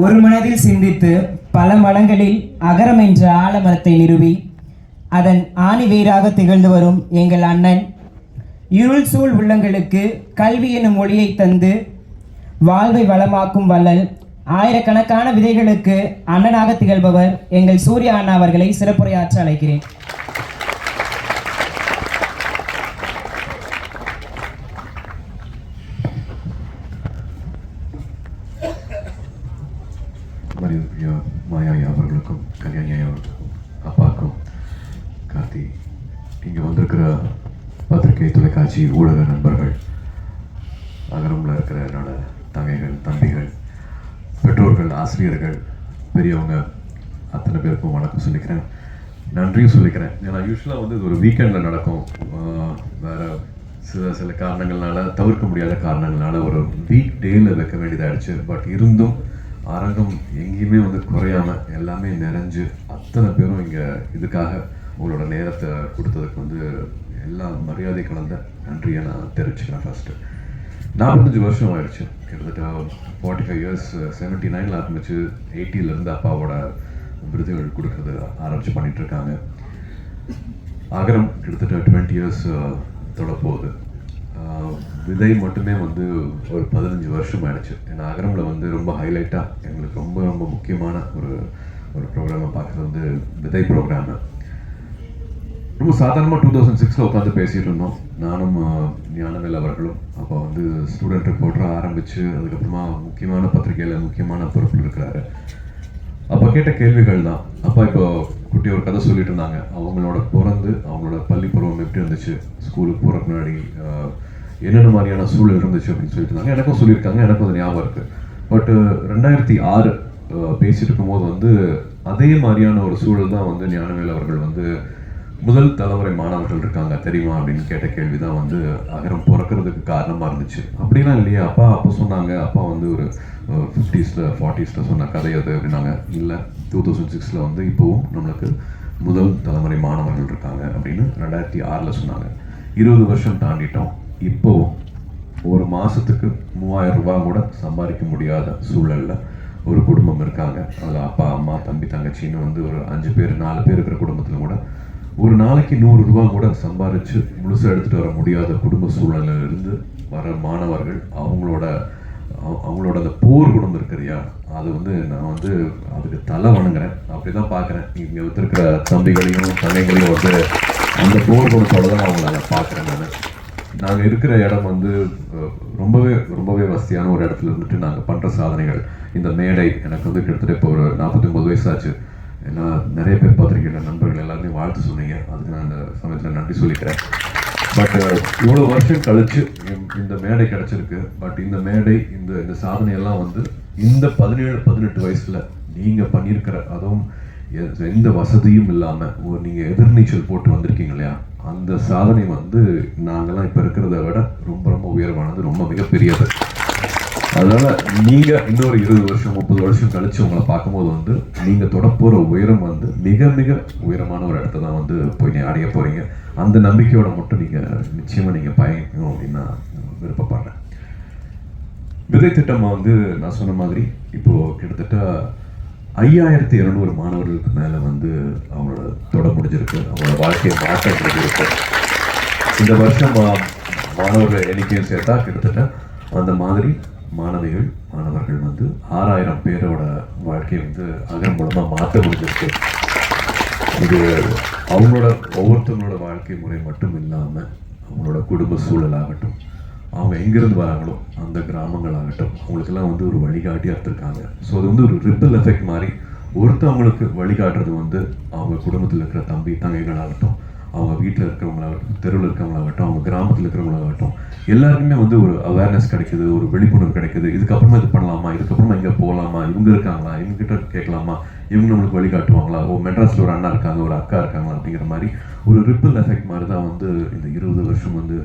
ஒரு மனதில் சிந்தித்து பல மடங்களில் அகரம் என்ற ஆலமரத்தை நிறுவி அதன் ஆணி வேராக திகழ்ந்து வரும் எங்கள் அண்ணன், இருள் சூழ் உள்ளங்களுக்கு கல்வி எனும் மொழியை தந்து வாழ்வை வளமாக்கும் வள்ளல், ஆயிரக்கணக்கான விதைகளுக்கு அண்ணனாக திகழ்பவர் எங்கள் சூர்யா அண்ணா அவர்களை சிறப்புரையாற்ற அழைக்கிறேன். மாயா அவர்களுக்கும், கல்யாணி அவர்களுக்கும், அப்பாவுக்கும், கார்த்தி, இங்கே வந்திருக்கிற பத்திரிகை, தொலைக்காட்சி, ஊடக நண்பர்கள், அகரமில் இருக்கிற என்னோட தங்கைகள், தம்பிகள், பெற்றோர்கள், ஆசிரியர்கள், பெரியவங்க அத்தனை பேருக்கும் வணக்கம் சொல்லிக்கிறேன், நன்றியும் சொல்லிக்கிறேன். ஏன்னா யூஸ்வலாக வந்து இது ஒரு வீக்கெண்டில் நடக்கும். வேறு சில காரணங்கள்னால, தவிர்க்க முடியாத காரணங்கள்னால ஒரு வீக் டேயில் வைக்க வேண்டியதாகிடுச்சு. பட் இருந்தும் அரங்கம் எங்கேயுமே வந்து குறையாமல் எல்லாமே நிறைஞ்சு அத்தனை பேரும் இங்கே இதுக்காக உங்களோட நேரத்தை கொடுத்ததுக்கு வந்து எல்லா மரியாதை கலந்த நன்றியை நான் தெரிவிச்சுக்கிறேன். ஃபஸ்ட்டு 45 வருஷம் ஆயிடுச்சு, கிட்டத்தட்ட 45 இயர்ஸ். 79 ஆரம்பிச்சு 80 அப்பாவோட விருதுகள் கொடுக்கறது ஆரம்பித்து பண்ணிகிட்ருக்காங்க. அகரம் கிட்டத்தட்ட 20 இயர்ஸ் தொடப்போகுது. விதை மட்டுமே வந்து ஒரு 15 வருஷம் ஆயிடுச்சு. ஏன்னா அகரமில் வந்து ரொம்ப ஹைலைட்டாக எங்களுக்கு ரொம்ப ரொம்ப முக்கியமான ஒரு ப்ரோக்ராமை பார்க்குறது வந்து விதை ப்ரோக்ராமு. ரொம்ப சாதாரணமாக 2006 உட்காந்து பேசிகிட்டு இருந்தோம், நானும் ஞானவேல் அவர்களும். அப்போ வந்து ஸ்டூடெண்ட் ரிப்போர்ட்டராக ஆரம்பித்து அதுக்கப்புறமா முக்கியமான பத்திரிகையில் முக்கியமான பொறுப்பில் இருக்கிறாரு. அப்போ கேட்ட கேள்விகள் தான். அப்பா இப்போ குட்டி ஒரு கதை சொல்லிட்டு இருந்தாங்க. அவங்களோட பள்ளி பருவம் எப்படி இருந்துச்சு, ஸ்கூலுக்கு போகிறக்கு முன்னாடி என்னென்ன மாதிரியான சூழல் இருந்துச்சு அப்படின்னு சொல்லிட்டு இருந்தாங்க. எனக்கும் சொல்லியிருக்காங்க, எனக்கும் அது ஞாபகம் இருக்குது. பட்டு 2006 பேசிட்டு இருக்கும்போது வந்து அதே மாதிரியான ஒரு சூழல் தான் வந்து ஞானவேல் அவர்கள் வந்து முதல் தலைமுறை மாணவர்கள் இருக்காங்க தெரியுமா அப்படின்னு கேட்ட கேள்வி தான் வந்து அகரம் பிறக்கிறதுக்கு காரணமாக இருந்துச்சு. அப்படிலாம் இல்லையா அப்பா அப்போ சொன்னாங்க, அப்பா வந்து ஒரு 50s 40s சொன்ன கதை அது அப்படின்னாங்க. இல்லை, 2006 வந்து இப்போவும் நம்மளுக்கு முதல் தலைமுறை மாணவர்கள் இருக்காங்க அப்படின்னு 2006 சொன்னாங்க. 20 வருஷம் தாண்டிட்டோம். இப்போவும் ஒரு மாதத்துக்கு 3000 ரூபாய் கூட சம்பாதிக்க முடியாத சூழலில் ஒரு குடும்பம் இருக்காங்க. அதில் அப்பா, அம்மா, தம்பி, தங்கச்சின்னு வந்து ஒரு 5 பேர் 4 பேர் இருக்கிற குடும்பத்தில் கூட ஒரு நாளைக்கு 100 ரூபா கூட சம்பாதிச்சு முழுசாக எடுத்துகிட்டு வர முடியாத குடும்ப சூழலிலிருந்து வர மாணவர்கள் அவங்களோட அந்த போர் குணம் இருக்கிறியா, அது வந்து நான் வந்து அதுக்கு தலை வணங்குறேன். அப்படி தான் பார்க்குறேன். இங்கே வந்திருக்கிற தம்பிகளையும் தங்கைகளையும் வந்து அந்த போர் குணத்தோடு தான் அவங்கள பார்க்குறேன். நாங்கள் இருக்கிற இடம் வந்து ரொம்பவே வசதியான ஒரு இடத்துல இருந்துட்டு நாங்கள் பண்ணுற சாதனைகள், இந்த மேடை எனக்கு வந்து கிட்டத்தட்ட இப்போ ஒரு 49 வயசாச்சு. ஏன்னா நிறைய பேர் பார்த்துருக்கீங்க, நண்பர்கள் எல்லாருமே வாழ்த்து சொன்னீங்க, அதுக்கு நான் இந்த சமயத்தில் நன்றி சொல்லிக்கிறேன். பட் இவ்வளோ வருஷம் கழிச்சு இந்த மேடை கிடச்சிருக்கு. பட் இந்த மேடை இந்த சாதனையெல்லாம் வந்து இந்த 17-18 வயசில் நீங்கள் பண்ணியிருக்கிற, அதுவும் எந்த வசதியும் இல்லாமல் நீங்கள் எதிர்நீச்சல் போட்டு வந்திருக்கீங்க இல்லையா, அந்த சாதனை வந்து நாங்கள்லாம் இப்போ இருக்கிறத விட ரொம்ப உயர்வானது, ரொம்ப மிகப்பெரியது. அதனால் நீங்கள் இன்னொரு 20 வருஷம் 30 வருஷம் கழித்து உங்களை பார்க்கும்போது வந்து நீங்கள் தொடப்போகிற உயரம் வந்து மிக உயரமான ஒரு இடத்த தான் வந்து போய் அடைய போகிறீங்க. அந்த நம்பிக்கையோட மட்டும் நீங்கள் நிச்சயமாக நீங்கள் பயணிக்கணும் அப்படின்னு நான் விருப்பப்படுறேன். விதை திட்டம் வந்து நான் சொன்ன மாதிரி இப்போது கிட்டத்தட்ட 5200 மாணவர்களுக்கு மேலே வந்து அவங்களோட தொட முடிஞ்சிருக்கு, அவங்களோட வாழ்க்கையை மாற்ற முடிஞ்சிருக்கு. இந்த வருஷம் மாணவர்கள் எண்ணிக்கையும் சேர்த்தா கிட்டத்தட்ட அந்த மாதிரி மாணவர்கள் வந்து 6000 பேரோட வாழ்க்கையை வந்து அகரம் மூலமாக மாற்ற முடிஞ்சிருக்கு. இது அவங்களோட ஒவ்வொருத்தவங்களோட வாழ்க்கை முறை மட்டும் இல்லாமல் அவங்களோட குடும்ப சூழலாகட்டும், அவங்க எங்கேருந்து வராங்களோ அந்த கிராமங்களாகட்டும், அவங்களுக்கெல்லாம் வந்து ஒரு வழிகாட்டியாக இருந்திருக்காங்க. ஸோ அது வந்து ஒரு ரிப்பல் எஃபெக்ட் மாதிரி ஒருத்தவங்களுக்கு வழிகாட்டுறது வந்து அவங்க குடும்பத்தில் இருக்கிற தம்பி தங்கைகளாகட்டும், அவங்க வீட்டில் இருக்கிறவங்களாகட்டும், தெருவில் இருக்கிறவங்களாகட்டும், அவங்க கிராமத்தில் இருக்கிறவங்களாகட்டும், எல்லாருக்குமே வந்து ஒரு அவேர்னஸ் கிடைக்குது, ஒரு விழிப்புணர்வு கிடைக்குது. இதுக்கப்புறமா இது பண்ணலாமா, இதுக்கப்புறமா இங்கே போகலாமா, இவங்க இருக்காங்களா, இவங்ககிட்ட கேட்கலாமா, இவங்க நம்மளுக்கு வழிகாட்டுவாங்களா, மெட்ராஸில் ஒரு அண்ணா இருக்காங்க, ஒரு அக்கா இருக்காங்களா அப்படிங்கிற மாதிரி ஒரு ரிப்பல் எஃபெக்ட் மாதிரி தான் வந்து இந்த 20 வருஷம் வந்து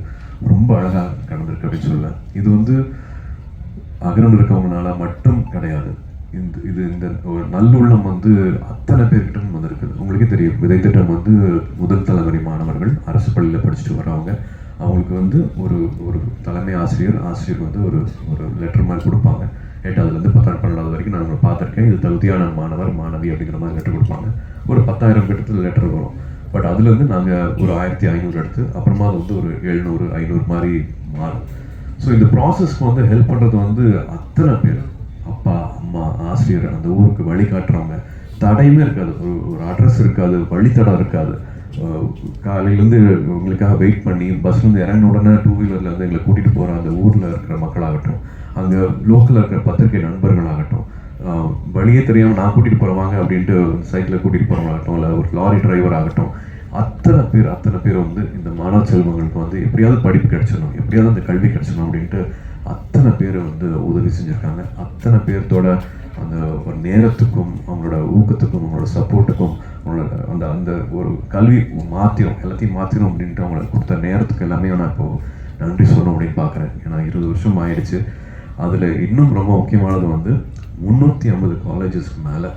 ரொம்ப அழகாக கடந்திருக்கு அப்படின்னு சொல்லுவேன். இது வந்து அகரம் இருக்கவங்கனால மட்டும் கிடையாது. இந்த ஒரு நல்லுள்ளம் வந்து அத்தனை பேர்கிட்ட வந்திருக்கு. உங்களுக்கே தெரியும், விதை திட்டம் வந்து முதல் தலைமுறை மாணவர்கள் அரசு பள்ளியில் படிச்சுட்டு வரவங்க, அவங்களுக்கு வந்து ஒரு தலைமை ஆசிரியர் வந்து ஒரு லெட்டர் மாதிரி கொடுப்பாங்க. 8ஆவதுலேருந்து 10ஆவது 12ஆவது வரைக்கும் நான் உங்களை பார்த்துருக்கேன். இது தகுதியான மாணவர் மாணவி அப்படிங்கிற மாதிரி லெட்டர் கொடுப்பாங்க. ஒரு 10,000 கிட்டத்தில் லெட்டர் வரும். பட் அதுலேருந்து நாங்கள் ஒரு 1500 எடுத்து அப்புறமா அது வந்து ஒரு 700 500 மாதிரி மாறும். ஸோ இந்த ப்ராசஸ்க்கு வந்து ஹெல்ப் பண்ணுறது வந்து அத்தனை பேர், அப்பா அம்மா ஆசிரியர், அந்த ஊருக்கு வழிகாட்டுறவங்க, தடையுமே இருக்காது. ஒரு அட்ரஸ் இருக்காது, வழித்தடம் இருக்காது. காலையிலேருந்து உங்களுக்காக வெயிட் பண்ணி பஸ்லேருந்து இறங்கின உடனே 2 வீலரில் வந்து எங்களை கூட்டிகிட்டு போகிற அந்த ஊரில் இருக்கிற மக்களாகட்டும், அங்கே லோக்கலில் இருக்கிற பத்திரிகை நண்பர்களாகட்டும், வழியே தெரியாமல் நான் கூட்டிகிட்டு போகிறவாங்க அப்படின்ட்டு சைக்கிளில் கூட்டிகிட்டு போகிறவங்களாகட்டும், இல்லை ஒரு லாரி டிரைவர் ஆகட்டும், அத்தனை பேர் வந்து இந்த மாணவ செல்வங்களுக்கு வந்து எப்படியாவது படிப்பு கிடைச்சிடணும், எப்படியாவது அந்த கல்வி கிடைச்சிடணும் அப்படின்ட்டு அத்தனை பேர் வந்து உதவி செஞ்சுருக்காங்க. அத்தனை பேர்த்தோட அந்த ஒரு நேரத்துக்கும் அவங்களோட ஊக்கத்துக்கும் அவங்களோட சப்போர்ட்டுக்கும் அவங்களோட அந்த அந்த ஒரு கல்வி எல்லாத்தையும் மாற்றிடும் அப்படின்ட்டு அவங்களுக்கு கொடுத்த நேரத்துக்கு எல்லாமே நான் இப்போது நன்றி சொல்லணும் அப்படின்னு பார்க்குறேன். ஏன்னா 20 வருஷம் ஆயிடுச்சு. அதில் இன்னும் ரொம்ப முக்கியமானது வந்து 350 காலேஜஸ்க்கு மேலே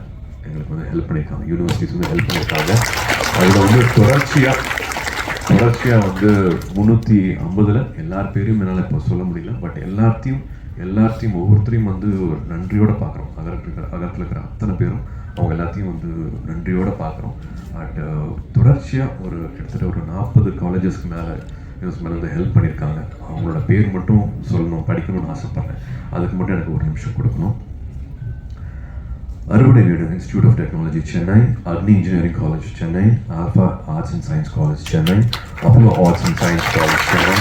எங்களுக்கு வந்து ஹெல்ப் பண்ணியிருக்காங்க, யூனிவர்சிட்டிஸ் வந்து ஹெல்ப் பண்ணியிருக்காங்க. அதில் வந்து தொடர்ச்சியாக வந்து 350 எல்லார் பேரையும் என்னால் இப்போ சொல்ல முடியல. பட் எல்லாத்தையும் ஒவ்வொருத்தரையும் வந்து ஒரு நன்றியோடு பார்க்குறோம். அகரத்தில் இருக்கிற அத்தனை பேரும் அவங்க எல்லாத்தையும் வந்து நன்றியோடு பார்க்குறோம். பட் தொடர்ச்சியாக கிட்டத்தட்ட ஒரு 40 காலேஜஸ்க்கு மேலே வந்து ஹெல்ப் பண்ணியிருக்காங்க. அவங்களோட பேர் மட்டும் சொல்லணும், படிக்கணும்னு ஆசைப்பட்றேன். அதுக்கு மட்டும் எனக்கு ஒரு நிமிஷம் கொடுக்கணும். அறுவடை வீடு institute of technology Chennai, Agni engineering college Chennai, alpha arts and science college Chennai, Apollo arts and science college Chennai,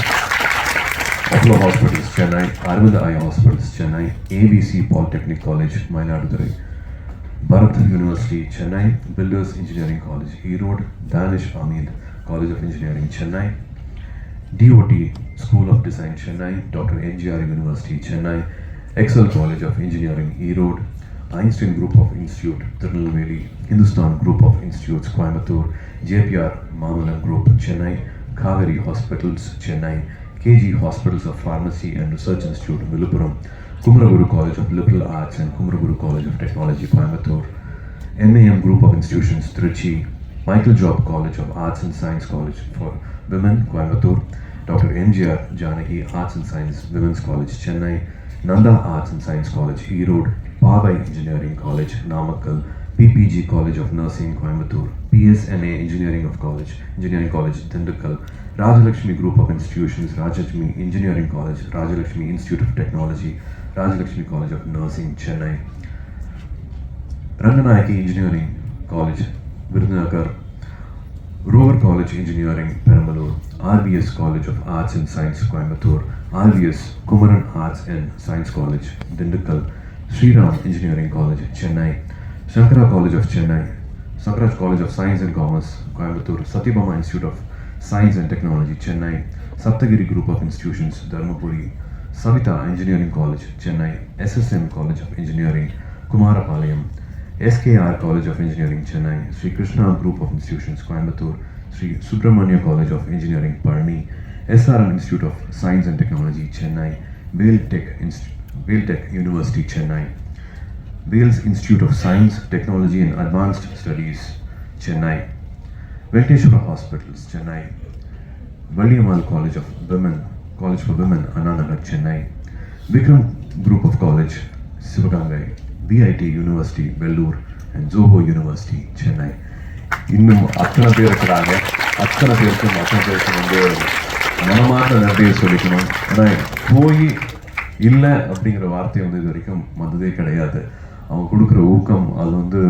Apollo hospitals Chennai, Aravind eye hospitals Chennai, ABC polytechnic college Mayiladuthurai, Bharath university Chennai, builders engineering college Erode, Dhaanish Ahmed college of engineering Chennai, DOT School of Design Chennai, Dr. NGR University Chennai, Excel College of Engineering Erode, Einstein Group of Institute Tirunelveli, Hindustan Group of Institutes Coimbatore, JPR Mamalam Group Chennai, Kaveri Hospitals Chennai, KG Hospitals of Pharmacy and Research Institute Viluppuram, Kumaraguru College of Liberal Arts and Kumaraguru College of Technology Coimbatore, MAM Group of Institutions Trichy, Michael Job College of Arts and Science College for Women Coimbatore, Dr. MGR Janaki Arts and Science Women's College Chennai, Nanda Arts and Science College Erode, Pavai Engineering College Namakkal, PPG College of Nursing Coimbatore, PSNA Engineering College Dindigul, Rajalakshmi Group of Institutions, Rajalakshmi Engineering College, Rajalakshmi Institute of Technology, Rajalakshmi College of Nursing Chennai, Ranganayaki Engineering College Virudhunagar, Rover College Engineering Perambalur, RVS College of Arts and Science Coimbatore, RVS Kumaran Arts and Science College Dindigul, Sriram Engineering College Chennai, Shankara College of Chennai, Sankaraj College of Science and Commerce Coimbatore, Satyabama Institute of Science and Technology Chennai, Saptagiri Group of Institutions Dharmapuri, Savita Engineering College Chennai, SSM College of Engineering Kumarapalayam, SKR College of Engineering Chennai, Sri Krishna Group of Institutions Coimbatore, Sri Subramania College of Engineering Parni, SRM Institute of Science and Technology Chennai, Vale Tech University Chennai, Wales Institute of Science, Technology and Advanced Studies Chennai, Venkateshwara Hospitals Chennai, Valliammal College for Women Ananagar Chennai, Vikram Group of College Sivagangai, BIT University Vellore and Zoho University Chennai. இன்னும் அத்தனை பேர் இருக்கிறாங்க. அத்தனை பேருக்கும் வந்து மனமார்ந்த நன்றியை சொல்லிக்கணும். ஏன்னா போய் இல்லை அப்படிங்கிற வார்த்தை வந்து இது வரைக்கும் வந்ததே கிடையாது. அவங்க கொடுக்குற ஊக்கம் அது வந்து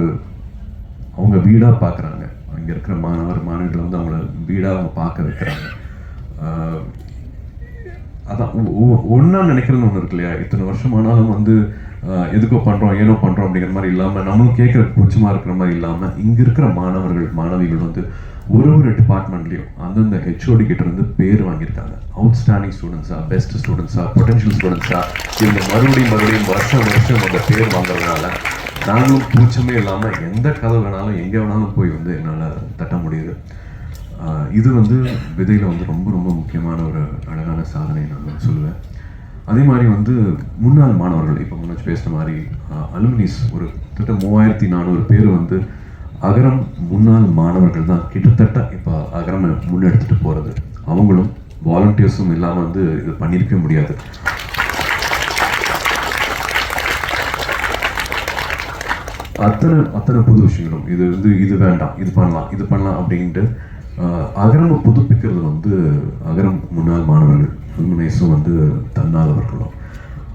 அவங்க வீடாக பார்க்குறாங்க. அங்கே இருக்கிற மாணவர்கள் வந்து அவங்கள வீடாக அவங்க பார்க்க வைக்கிறாங்க. அதான் ஒன்றா நினைக்கிறது ஒன்று இருக்கு இல்லையா? இத்தனை வருஷமானாலும் வந்து எதுக்கோ பண்ணுறோம் ஏனோ பண்ணுறோம் அப்படிங்கிற மாதிரி இல்லாமல், நம்மளும் கேட்குற கொச்சமாக இருக்கிற மாதிரி இல்லாமல், இங்கே இருக்கிற மாணவிகள் வந்து ஒரு டிபார்ட்மெண்ட்லேயும் அந்தந்த ஹெச்ஓடி கிட்ட இருந்து பேர் வாங்கியிருக்காங்க. அவுட்ஸ்டாண்டிங் ஸ்டூடெண்ட்ஸாக, பெஸ்ட் ஸ்டூடெண்ட்ஸாக, பொட்டன்ஷியல் ஸ்டூடெண்ட்ஸாக இவங்க மறுபடியும் வருஷம் அந்த பேர் வாங்குறதுனால நாங்களும் பூச்சமே இல்லாமல் எந்த கதை வேணாலும் எங்கே வேணாலும் போய் வந்து என்னால் தட்ட முடியுது. இது வந்து விதையில் வந்து ரொம்ப ரொம்ப முக்கியமான ஒரு அழகான சாதனை நான் சொல்லுவேன். அதே மாதிரி வந்து முன்னாள் மாணவர்கள், இப்போ முன்னாடி பேசுகிற மாதிரி அலுமினிஸ் ஒரு கிட்டத்தட்ட 3400 பேர் வந்து அகரம் முன்னாள் மாணவர்கள் தான் கிட்டத்தட்ட இப்போ அகரமை முன்னெடுத்துட்டு போகிறது. அவங்களும் வாலண்டியர்ஸும் இல்லாமல் வந்து இது பண்ணியிருக்கவே முடியாது. அத்தனை புது விஷயங்களும் இது வேண்டாம், இது பண்ணலாம் அப்படின்ட்டு அகரம் புதுப்பிக்கிறது வந்து அகரம் முன்னாள் மாணவர்கள் ஃபுல்மனேஸும் வந்து தன்னாதவர்களும்.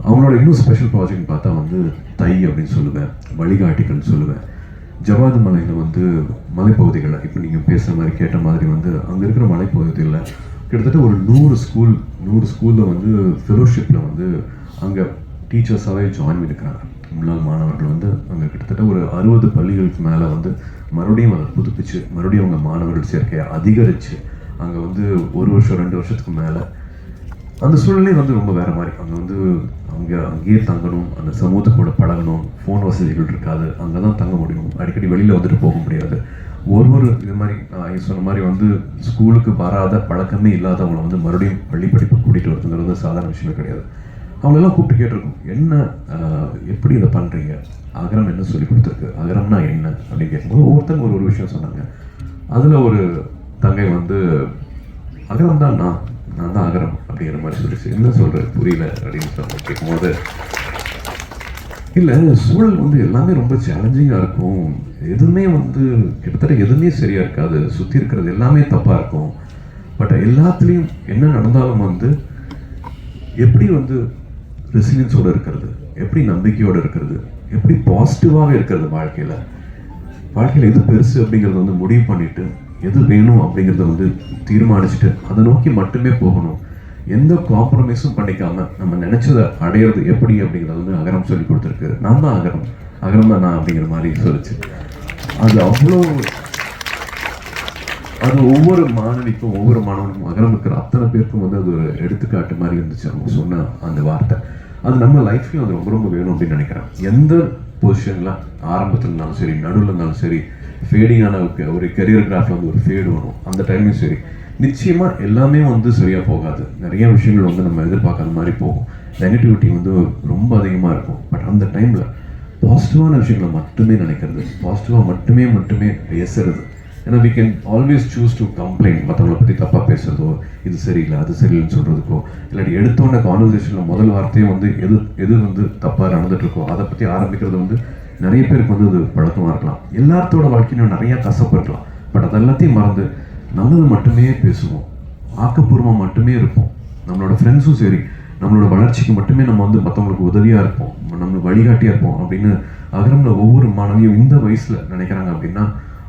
அவங்களோட இன்னும் ஸ்பெஷல் ப்ராஜெக்ட்னு பார்த்தா வந்து தை அப்படின்னு சொல்லுவேன், வழிகாட்டிகள்னு சொல்லுவேன். ஜவாது மலையில் வந்து மலைப்பகுதிகளில் இப்போ நீங்கள் பேசுகிற மாதிரி கேட்ட மாதிரி வந்து அங்கே இருக்கிற மலைப்பகுதிகளில் கிட்டத்தட்ட ஒரு 100 ஸ்கூலில் வந்து ஃபெலோஷிப்பில் வந்து அங்கே டீச்சர்ஸாகவே ஜாயின் பண்ணியிருக்காங்க. முன்னாள் மாணவர்கள் வந்து அங்கே கிட்டத்தட்ட ஒரு 60 பள்ளிகளுக்கு மேலே வந்து மறுபடியும் அதை புதுப்பிச்சு மறுபடியும் அவங்க மாணவர்கள் சேர்க்கையை அதிகரித்து அங்கே வந்து 1 வருஷம் 2 வருஷத்துக்கு மேலே அந்த சூழ்நிலை வந்து ரொம்ப வேறு மாதிரி. அங்கேயே தங்கணும், அந்த சமூகத்தோட பழகணும், ஃபோன் வசதிகள் இருக்காது, அங்கே தான் தங்க முடியும், அடிக்கடி வெளியில் வந்துட்டு போக முடியாது. ஒரு இது மாதிரி சொன்ன மாதிரி வந்து ஸ்கூலுக்கு வராத பழக்கமே இல்லாதவங்களை வந்து மறுபடியும் பள்ளி படிப்பு கூட்டிகிட்டு வரதுங்கிறது வந்து சாதாரண விஷயமே கிடையாது. அவங்களெல்லாம் கூப்பிட்டு கேட்டிருக்கோம், என்ன எப்படி இதை பண்ணுறீங்க, அகரம் என்ன சொல்லி கொடுத்துருக்கு, அகரம்னா என்ன அப்படின்னு கேட்கும்போது ஒவ்வொருத்தங்க ஒரு விஷயம் சொன்னாங்க. அதில் ஒரு தங்கை வந்து அகரம் தான் நான் தான் அகரம் அப்படிங்கிற மாதிரி சொல்லிச்சு. என்ன சொல்கிறது புரியல அப்படின்னு சொல்லி கேட்கும்போது, இல்லை சூழல் வந்து எல்லாமே ரொம்ப சேலஞ்சிங்காக இருக்கும், எதுவுமே வந்து கிட்டத்தட்ட எதுவுமே சரியாக இருக்காது, சுற்றி இருக்கிறது எல்லாமே தப்பாக இருக்கும், பட் எல்லாத்துலேயும் என்ன நடந்தாலும் வந்து எப்படி வந்து ரெசிலியன்ஸோடு இருக்கிறது, எப்படி நம்பிக்கையோடு இருக்கிறது, எப்படி பாசிட்டிவாகவே இருக்கிறது, வாழ்க்கையில் எது பெருசு அப்படிங்கிறத வந்து முடிவு பண்ணிவிட்டு எது வேணும் அப்படிங்கிறத வந்து தீர்மானிச்சுட்டு அதை நோக்கி மட்டுமே போகணும், எந்த காம்ப்ரமைஸும் பண்ணிக்காமல் நம்ம நினச்சதை அடையிறது எப்படி அப்படிங்கிறத வந்து அகரம் சொல்லி கொடுத்துருக்கு. நான் தான் அகரம் தான் நான் அப்படிங்கிற மாதிரி சொல்லிச்சு. அது ஒவ்வொரு மாணவிக்கும் ஒவ்வொரு மாணவனுக்கும் அகரம் இருக்கிற அத்தனை பேருக்கும் வந்து அது ஒரு எடுத்துக்காட்டு மாதிரி இருந்துச்சு. அவங்க சொன்ன அந்த வார்த்தை அது நம்ம லைஃப்லையும் அது ரொம்ப ரொம்ப வேணும் அப்படின்னு நினைக்கிறேன். எந்த பொசிஷனில் ஆரம்பத்தில் இருந்தாலும் சரி, நடுவில் இருந்தாலும் சரி, ஃபேடிங்கான ஒரு கெரியர் கிராஃபில் வந்து ஒரு ஃபேடு வரும், அந்த டைம்லையும் சரி, நிச்சயமாக எல்லாமே வந்து சரியாக போகாது. நிறைய விஷயங்கள் வந்து நம்ம எதிர்பார்க்காத மாதிரி போகும், நெகட்டிவிட்டி வந்து ரொம்ப அதிகமாக இருக்கும். பட் அந்த டைமில் பாசிட்டிவான விஷயங்களை மட்டுமே நினைக்கிறது, பாசிட்டிவாக மட்டுமே பேசுறது. ஏன்னா we can always choose to complain, மற்றவங்களை பற்றி தப்பாக பேசுகிறதோ, இது சரியில்லை அது சரியில்லைன்னு சொல்கிறதுக்கோ, இல்லாட்டி எடுத்தோடனே கான்வர்சேஷனில் முதல் வார்த்தையும் வந்து எது வந்து தப்பாக நடந்துகிட்ருக்கோ அதை பற்றி ஆரம்பிக்கிறது வந்து நிறைய பேருக்கு வந்து அது பழக்கமாக இருக்கலாம். எல்லாத்தோட வாழ்க்கையிலும் நிறையா கசப்பு இருக்கலாம், பட் அதெல்லாத்தையும் மறந்து நல்லது மட்டுமே பேசுவோம், ஆக்கப்பூர்வமாக மட்டுமே இருப்போம். நம்மளோட ஃப்ரெண்ட்ஸும் சரி, நம்மளோட வளர்ச்சிக்கு மட்டுமே நம்ம வந்து மற்றவங்களுக்கு உதவியாக இருப்போம், நம்மளுக்கு வழிகாட்டியாக இருப்போம் அப்படின்னு அகரமில் ஒவ்வொரு மாணவியும் இந்த வயசில் நினைக்கிறாங்க அப்படின்னா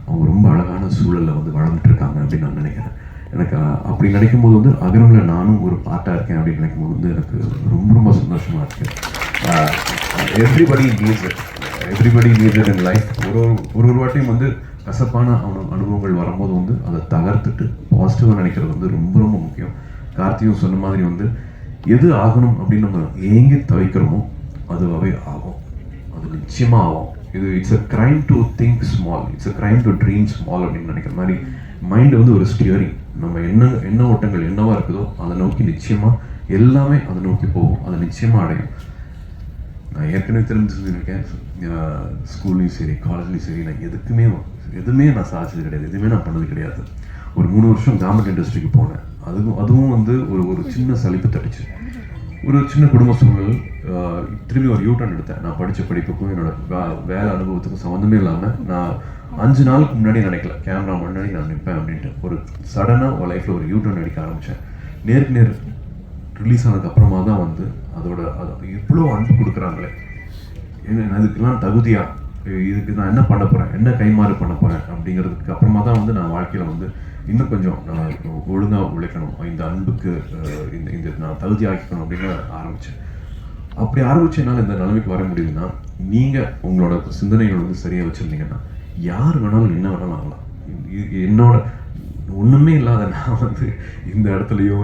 அவங்க ரொம்ப அழகான சூழலில் வந்து வளர்ந்துட்டு இருக்காங்க அப்படின்னு நான் நினைக்கிறேன். எனக்கு அப்படி நினைக்கும் போது வந்து அகரமில் நானும் ஒரு பார்ட்டாக இருக்கேன் அப்படின்னு நினைக்கும் போது வந்து எனக்கு ரொம்ப ரொம்ப சந்தோஷமாக இருக்குது. Everybody needs it in life. ஒரு வாட்டியும் வந்து கசப்பான அனுபவங்கள் வரும்போது வந்து அதை தகர்த்துட்டு பாசிட்டிவாக நினைக்கிறது வந்து ரொம்ப ரொம்ப முக்கியம். கார்த்தியும் சொன்ன மாதிரி வந்து எது ஆகணும் அப்படின்னு நம்ம ஏங்கி தவிக்கிறோமோ அதுவாகவே ஆகும், அது நிச்சயமாக ஆகும். It's a crime to think small, it's a crime to dream small அப்படின்னு நினைக்கிற மாதிரி மைண்டு வந்து ஒரு ஸ்டியரிங். நம்ம என்ன ஓட்டங்கள் என்னவா இருக்குதோ அதை நோக்கி நிச்சயமாக எல்லாமே அதை நோக்கி போகும், அதை நிச்சயமாக அடையும். நான் ஏற்கனவே தெரிஞ்சுருக்கேன், ஸ்கூல்லையும் சரி காலேஜ்லேயும் சரி நான் எதுவுமே நான் சாதிச்சது கிடையாது, எதுவுமே நான் பண்ணது கிடையாது. ஒரு 3 வருஷம் கவர்மெண்ட் இண்டஸ்ட்ரிக்கு போனேன், அதுவும் வந்து ஒரு சின்ன சலிப்பு தட்டுச்சு. ஒரு சின்ன குடும்ப சூழல், திரும்பி ஒரு யூட்டர்ன் எடுத்தேன். நான் படித்த படிப்புக்கும் என்னோட வேலை அனுபவத்துக்கும் சம்மந்தமே இல்லாமல் நான் 5 நாளுக்கு முன்னாடி நினைக்கல கேமரா முன்னாடி நான் நிற்பேன் அப்படின்ட்டு ஒரு சடனாக ஒரு லைஃப்பில் ஒரு யூட்டர்ன் அடிக்க ஆரம்பித்தேன். நேருக்கு நேர் ரிலீஸ் ஆனதுக்கப்புறமா தான் வந்து அது எவ்வளோ அன்பு கொடுக்குறாங்களே, என்ன இதுக்கெல்லாம் தகுதியாக, இதுக்கு நான் என்ன பண்ண போகிறேன், என்ன கைமாறு பண்ண போகிறேன் அப்படிங்கிறதுக்கு அப்புறமா தான் வந்து நான் வாழ்க்கையில் வந்து இன்னும் கொஞ்சம் நான் ஒழுங்காக உழைக்கணும், இந்த அன்புக்கு இந்த நான் தகுதி ஆக்கிக்கணும் அப்படின்னு ஆரம்பித்தேன். அப்படி ஆரம்பிச்சதுனால இந்த நிலைமைக்கு வர முடியுதுன்னா நீங்கள் உங்களோட சிந்தனைகள் வந்து சரியாக வச்சுருந்தீங்கன்னா யார் வேணாலும் என்ன வேணாலும் ஆகலாம். என்னோட ஒன்றுமே இல்லாத நான் வந்து இந்த இடத்துலையோ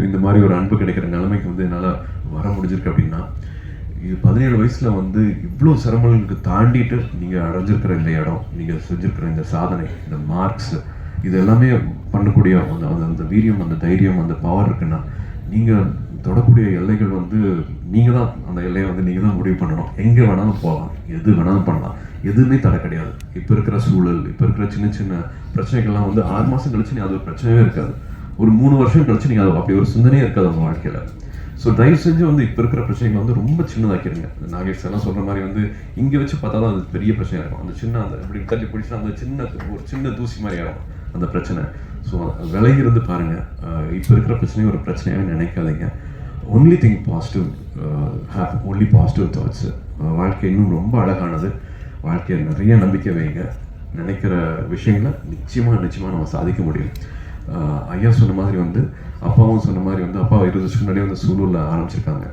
இந்த மாதிரி ஒரு அன்பு கிடைக்கிற நிலைமைக்கு வந்து என்னால் வர முடிஞ்சிருக்கு அப்படின்னா இது 17 வயசில் வந்து இவ்வளோ சிரமங்களுக்கு தாண்டிட்டு நீங்கள் அடைஞ்சிருக்கிற இந்த இடம், நீங்கள் செஞ்சுருக்கிற இந்த சாதனை, இந்த மார்க்ஸ், இது எல்லாமே பண்ணக்கூடிய அந்த வீரியம், அந்த தைரியம், அந்த பவர் இருக்குன்னா நீங்கள் தொடக்கூடிய எல்லைகள் வந்து நீங்கள் தான் அந்த எல்லையை வந்து நீங்கள் தான் முடிவு பண்ணணும். எங்கே வேணாலும் போகலாம், எது வேணாலும் பண்ணலாம், எதுவுமே தடை கிடையாது. இப்போ இருக்கிற சூழல், இப்போ இருக்கிற சின்ன சின்ன பிரச்சனைகள்லாம் வந்து 6 மாதம் கழிச்சு அது ஒரு பிரச்சனையே இருக்காது, ஒரு 3 வருஷம் கழிச்சு நீங்கள் அது அப்படி ஒரு சிந்தனையே இருக்காது உங்கள் வாழ்க்கையில். ஸோ தயவு செஞ்சு வந்து இப்போ இருக்கிற பிரச்சனைகளை வந்து ரொம்ப சின்னதாக்கிடுங்க. நாகேஷ் எல்லாம் சொல்கிற மாதிரி வந்து இங்கே வச்சு பார்த்தா தான் அது பெரிய பிரச்சனை இருக்கும். அந்த சின்ன அந்த இப்படி தள்ளி பிடிச்சா அந்த ஒரு சின்ன தூசி மாதிரி ஆகும் அந்த பிரச்சனை. ஸோ விலகி இருந்து பாருங்கள். இப்போ இருக்கிற பிரச்சனையும் ஒரு பிரச்சனையாகவே நினைக்காதீங்க. Only think positive, have only positive thoughts. வாழ்க்கை இன்னும் ரொம்ப அழகானது. வாழ்க்கையை நிறைய நம்பிக்கை வைங்க. நினைக்கிற விஷயங்களை நிச்சயமாக நம்ம சாதிக்க முடியும். ஐயா சொன்ன மாதிரி வந்து அப்பாவும் சொன்ன மாதிரி வந்து அப்பா 20 வருஷம் முன்னாடியே வந்து சூலூரில் ஆரம்பிச்சிருக்காங்க.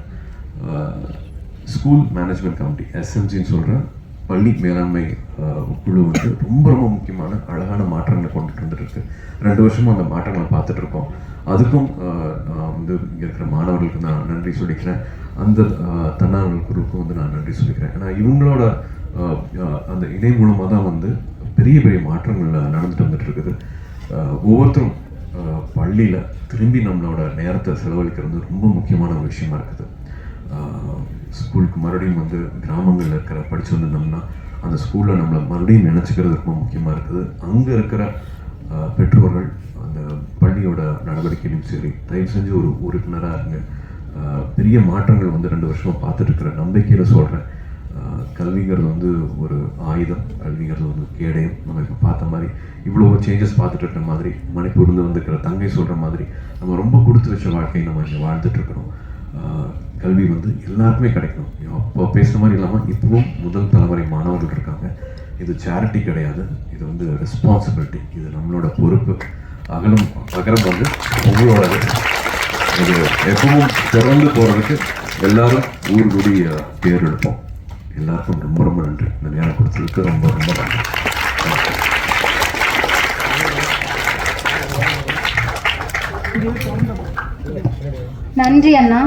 ஸ்கூல் மேனேஜ்மெண்ட் கமிட்டி எஸ்எம்ஜின்னு சொல்கிற பள்ளி மேலாண்மை குழு வந்து ரொம்ப ரொம்ப முக்கியமான அழகான மாற்றங்களை கொண்டுட்டு வந்துருக்கு. 2 வருஷமும் அந்த மாற்றங்களை பார்த்துட்டு இருக்கோம். அதுக்கும் நான் வந்து இங்கே இருக்கிற மாணவர்களுக்கு நான் நன்றி சொல்லிக்கிறேன். அந்த தன்னார்வல் குழுவுக்கும் வந்து நான் நன்றி சொல்லிக்கிறேன். ஏன்னா இவங்களோட அந்த இணை மூலமாக தான் வந்து பெரிய பெரிய மாற்றங்கள் நடந்துட்டு வந்துட்டு இருக்குது. ஒவ்வொருத்தரும் பள்ளியில் திரும்பி நம்மளோட நேரத்தை செலவழிக்கிறது ரொம்ப முக்கியமான ஒரு விஷயமா இருக்குது. ஸ்கூலுக்கு மறுபடியும் வந்து கிராமங்களில் இருக்கிற படித்து வந்திருந்தோம்னா அந்த ஸ்கூலில் நம்மளை மறுபடியும் நினச்சிக்கிறது ரொம்ப முக்கியமாக இருக்குது. அங்கே இருக்கிற பெற்றோர்கள் அந்த பள்ளியோட நடவடிக்கையிலும் சரி தயவு செஞ்சு ஒரு உறுப்பினராக இருங்க. பெரிய மாற்றங்கள் வந்து 2 வருஷமாக பார்த்துட்டு இருக்கிற நம்பிக்கையில் சொல்கிறேன். கல்விங்கிறது வந்து ஒரு ஆயுதம், கல்விங்கிறது வந்து கேடயம். நம்ம இப்போ பார்த்த மாதிரி இவ்வளோ சேஞ்சஸ் பார்த்துட்டு இருக்கிற மாதிரி மணிப்பூர்லேருந்து வந்துருக்கிற தங்கை சொல்கிற மாதிரி நம்ம ரொம்ப கொடுத்து வச்ச வாழ்க்கையை நம்ம இங்கே வாழ்ந்துட்டுருக்கணும். கல்வி வந்து எல்லாருக்குமே கிடைக்கணும். அப்போ பேசுகிற மாதிரி இல்லாமல் இப்போவும் முதல் தலைமுறை மாணவர்கள் இருக்காங்க. இது சேரிட்டி கிடையாது, இது வந்து ரெஸ்பான்சிபிலிட்டி. இது நம்மளோட பொறுப்பு. அகரம் வந்து உங்களோடது. இது எப்பவும் தொடர்ந்து போகிறதுக்கு எல்லாரும் ஊர் கூடி பேர் எடுப்போம். எல்லாருக்கும் ரொம்ப ரொம்ப நன்றி. இந்த நேரம் கொடுத்ததுக்கு ரொம்ப ரொம்ப நன்றி. நன்றி அண்ணா.